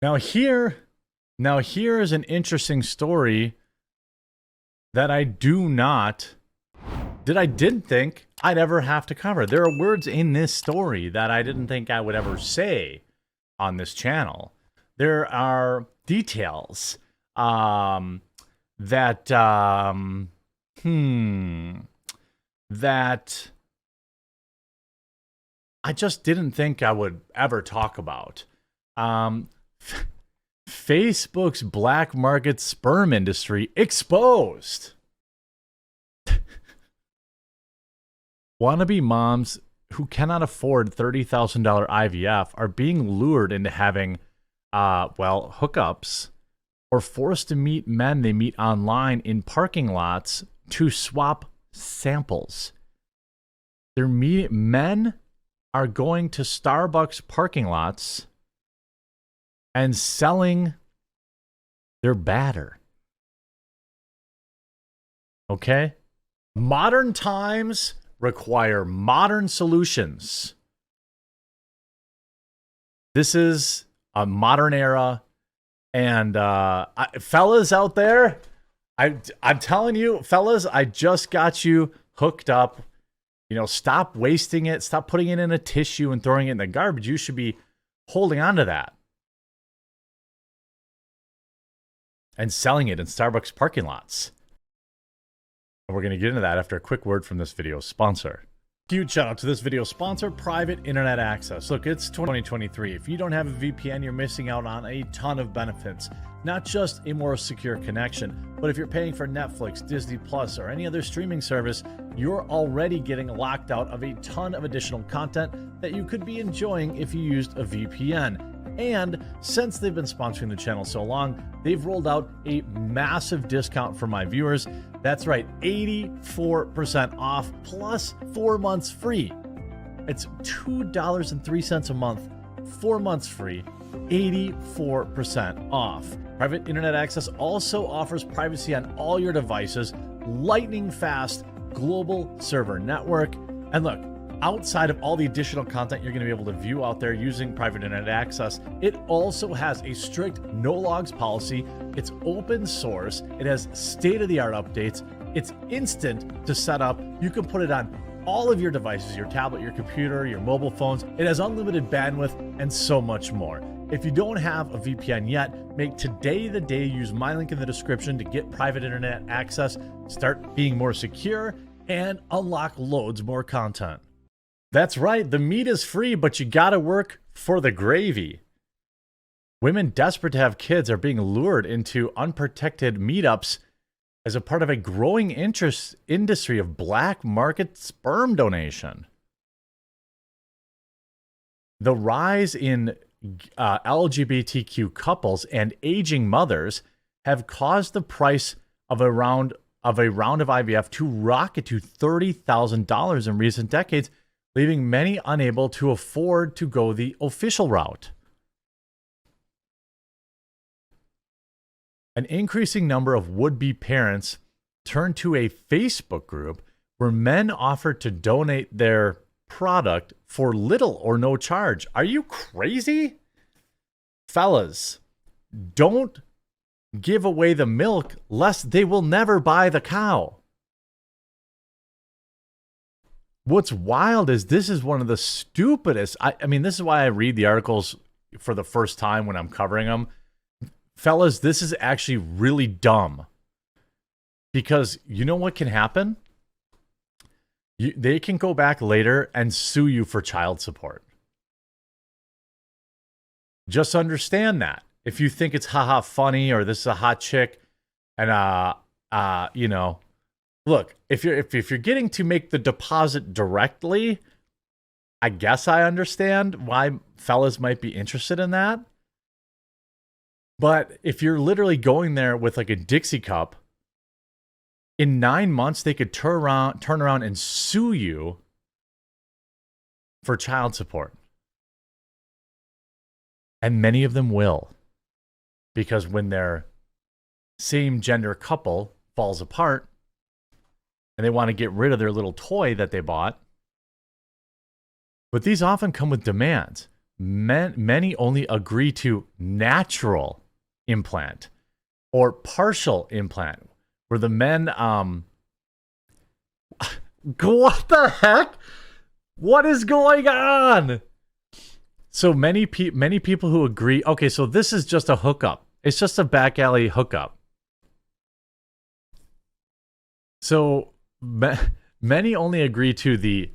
Now here is an interesting story that I didn't think I'd ever have to cover. There are words in this story that I didn't think I would ever say on this channel. There are details that I just didn't think I would ever talk about. Facebook's black market sperm industry exposed. Wannabe moms who cannot afford $30,000 IVF are being lured into having, hookups, or forced to meet men they meet online in parking lots to swap samples. Men are going to Starbucks parking lots and selling their batter. Okay? Modern times require modern solutions. This is a modern era. And fellas out there, I'm telling you, fellas, I just got you hooked up. You know, stop wasting it. Stop putting it in a tissue and throwing it in the garbage. You should be holding on to that and selling it in Starbucks parking lots. And we're going to get into that after a quick word from this video sponsor. Huge shout out to this video sponsor, Private Internet Access. Look, it's 2023. If you don't have a VPN, you're missing out on a ton of benefits. Not just a more secure connection, but if you're paying for Netflix, Disney Plus, or any other streaming service, you're already getting locked out of a ton of additional content that you could be enjoying if you used a VPN. And since they've been sponsoring the channel so long, they've rolled out a massive discount for my viewers. That's right, 84% off plus 4 months free. It's $2.03 a month, 4 months free, 84% off. Private Internet Access also offers privacy on all your devices, lightning fast global server network. And look, outside of all the additional content you're going to be able to view out there using Private Internet Access, it also has a strict no logs policy. It's open source. It has state-of-the-art updates. It's instant to set up. You can put it on all of your devices, your tablet, your computer, your mobile phones. It has unlimited bandwidth and so much more. If you don't have a VPN yet, make today the day. Use my link in the description to get Private Internet Access, start being more secure, and unlock loads more content. That's right, the meat is free, but you gotta work for the gravy. Women desperate to have kids are being lured into unprotected meetups as a part of a growing industry of black market sperm donation. The rise in LGBTQ couples and aging mothers have caused the price of a round of IVF to rocket to $30,000 in recent decades, leaving many unable to afford to go the official route. An increasing number of would-be parents turn to a Facebook group where men offer to donate their product for little or no charge. Are you crazy? Fellas, don't give away the milk lest they will never buy the cow. What's wild is this is one of the stupidest. I mean, this is why I read the articles for the first time when I'm covering them. Fellas, this is actually really dumb. Because you know what can happen? They can go back later and sue you for child support. Just understand that. If you think it's haha funny or this is a hot chick and you know, look, if you're getting to make the deposit directly, I guess I understand why fellas might be interested in that. But if you're literally going there with like a Dixie cup, in 9 months they could turn around and sue you for child support. And many of them will. Because when their same gender couple falls apart and they want to get rid of their little toy that they bought, but these often come with demands. many only agree to natural implant or partial implant, where the men what the heck? What is going on? So many people who agree. Okay, so this is just a hookup. It's just a back alley hookup. So many only agree to the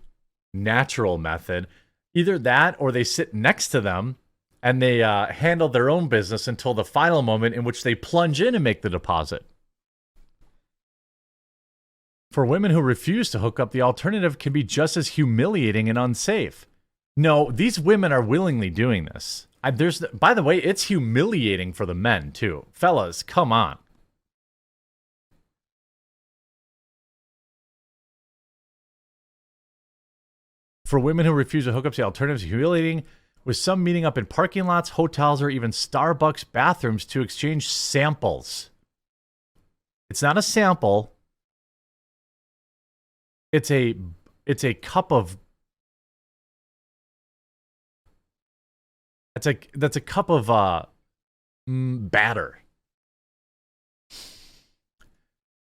natural method. Either that or they sit next to them and they handle their own business until the final moment in which they plunge in and make the deposit. For women who refuse to hook up, the alternative can be just as humiliating and unsafe. No, these women are willingly doing this. By the way, it's humiliating for the men, too. Fellas, come on. For women who refuse to hook up, the alternative is humiliating, with some meeting up in parking lots, hotels, or even Starbucks bathrooms to exchange samples. It's not a sample. It's a cup of... That's a cup of batter.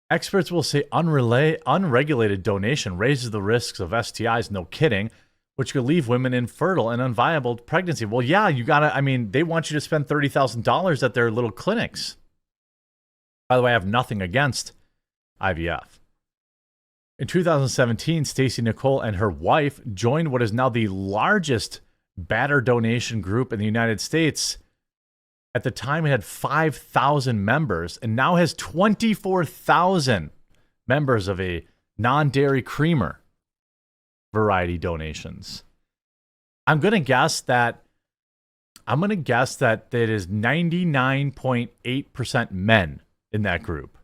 Experts will say unregulated donation raises the risks of STIs, no kidding, which could leave women infertile and unviable pregnancy. Well, yeah, they want you to spend $30,000 at their little clinics. By the way, I have nothing against IVF. In 2017, Stacey Nicole and her wife joined what is now the largest batter donation group in the United States. At the time, it had 5,000 members and now has 24,000 members of a non-dairy creamer variety donations. I'm going to guess that it is 99.8% men in that group.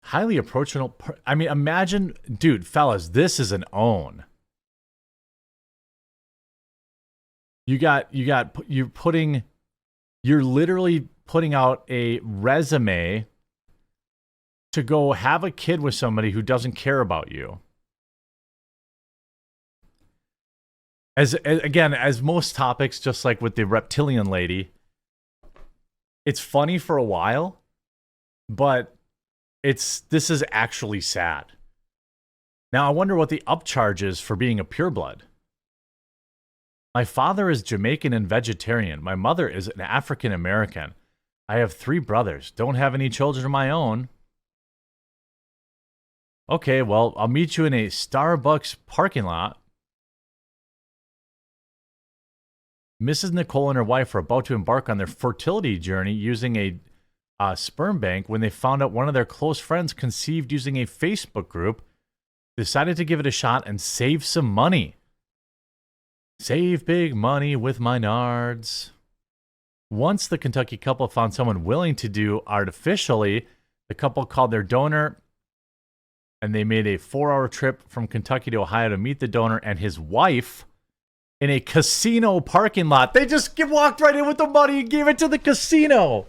Highly approachable. Imagine, dude, fellas, this is an own. You're literally putting out a resume to go have a kid with somebody who doesn't care about you. As most topics, just like with the reptilian lady, it's funny for a while, but this is actually sad. Now, I wonder what the upcharge is for being a pureblood. My father is Jamaican and vegetarian. My mother is an African American. I have 3 brothers. Don't have any children of my own. Okay, well, I'll meet you in a Starbucks parking lot. Mrs. Nicole and her wife are about to embark on their fertility journey using a sperm bank when they found out one of their close friends conceived using a Facebook group. Decided to give it a shot and save some money. Save big money with Menards. Once the Kentucky couple found someone willing to do artificially, the couple called their donor and they made a 4-hour trip from Kentucky to Ohio to meet the donor and his wife in a casino parking lot. They just walked right in with the money and gave it to the casino.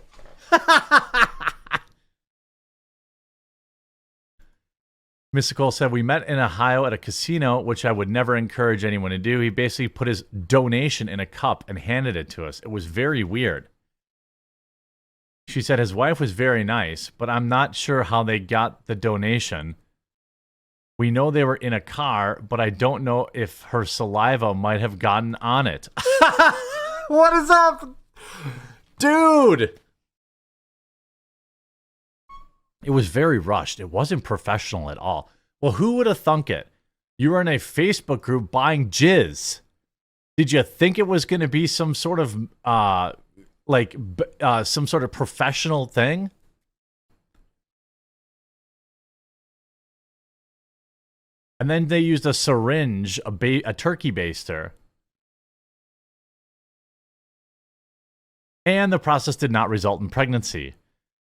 Miss Nicole said, we met in Ohio at a casino, which I would never encourage anyone to do. He basically put his donation in a cup and handed it to us. It was very weird. She said his wife was very nice, but I'm not sure how they got the donation. We know they were in a car, but I don't know if her saliva might have gotten on it. What is up? Dude! It was very rushed. It wasn't professional at all. Well, who would have thunk it? You were in a Facebook group buying jizz. Did you think it was going to be some sort of some sort of professional thing? And then they used a syringe, a turkey baster. And the process did not result in pregnancy.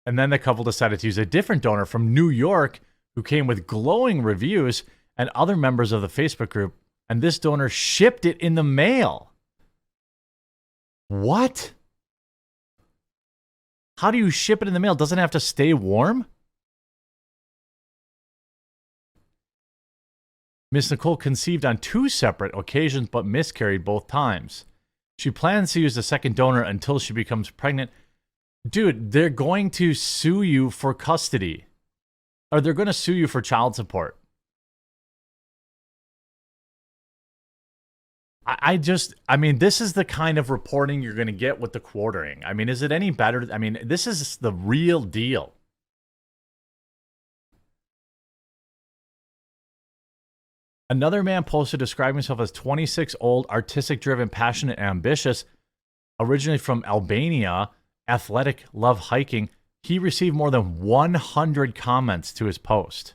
And then the couple decided to use a different donor from New York who came with glowing reviews and other members of the Facebook group. And this donor shipped it in the mail. What? How do you ship it in the mail? Doesn't it have to stay warm? Miss Nicole conceived on 2 separate occasions but miscarried both times. She plans to use the second donor until she becomes pregnant. Dude, they're going to sue you for custody. Or they're going to sue you for child support. I mean, this is the kind of reporting you're going to get with the quartering. I mean, is it any better? I mean, this is the real deal. Another man posted describing himself as 26, old, artistic, driven, passionate, and ambitious. Originally from Albania, athletic, love hiking. He received more than 100 comments to his post.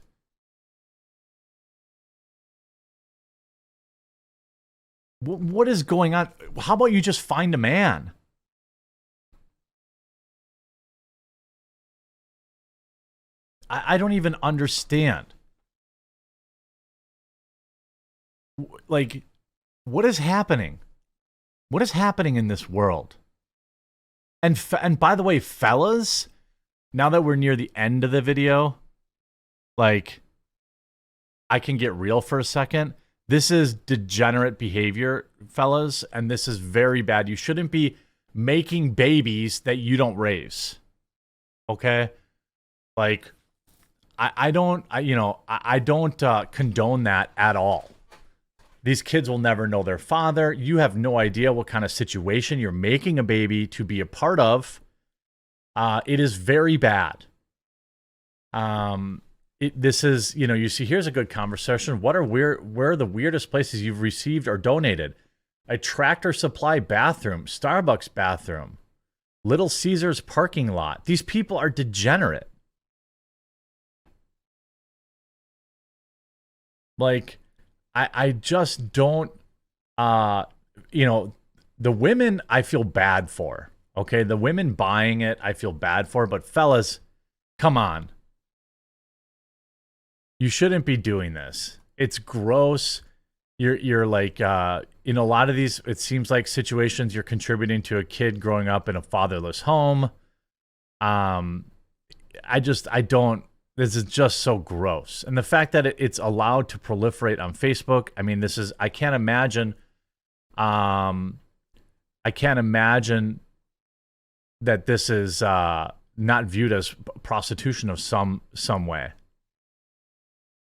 What is going on? How about you just find a man? I don't even understand. Like, what is happening? What is happening in this world? And by the way, fellas, now that we're near the end of the video, like, I can get real for a second. This is degenerate behavior, fellas, and this is very bad. You shouldn't be making babies that you don't raise. Okay? Like, I don't condone that at all. These kids will never know their father. You have no idea what kind of situation you're making a baby to be a part of. It is very bad. This is, you see, here's a good conversation. Where are the weirdest places you've received or donated? A Tractor Supply bathroom, Starbucks bathroom, Little Caesars parking lot. These people are degenerate. Like, I just don't, the women I feel bad for. Okay, the women buying it, I feel bad for. But fellas, come on. You shouldn't be doing this. It's gross. You're like, in a lot of these, it seems like situations you're contributing to a kid growing up in a fatherless home. This is just so gross. And the fact that it's allowed to proliferate on Facebook, I mean, I can't imagine that this is not viewed as prostitution of some way.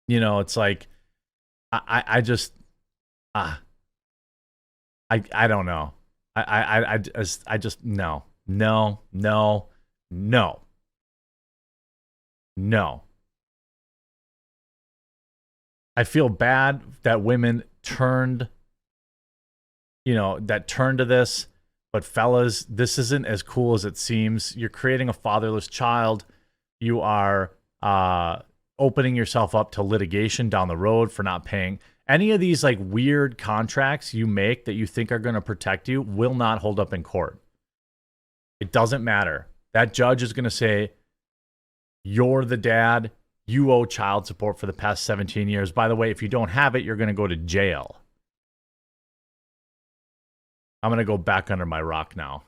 It's like, I just don't know. I just, no. I feel bad that women turned to this, but fellas, this isn't as cool as it seems. You're creating a fatherless child. You are opening yourself up to litigation down the road for not paying. Any of these like weird contracts you make that you think are going to protect you will not hold up in court. It doesn't matter. That judge is going to say, you're the dad. You owe child support for the past 17 years. By the way, if you don't have it, you're going to go to jail. I'm going to go back under my rock now.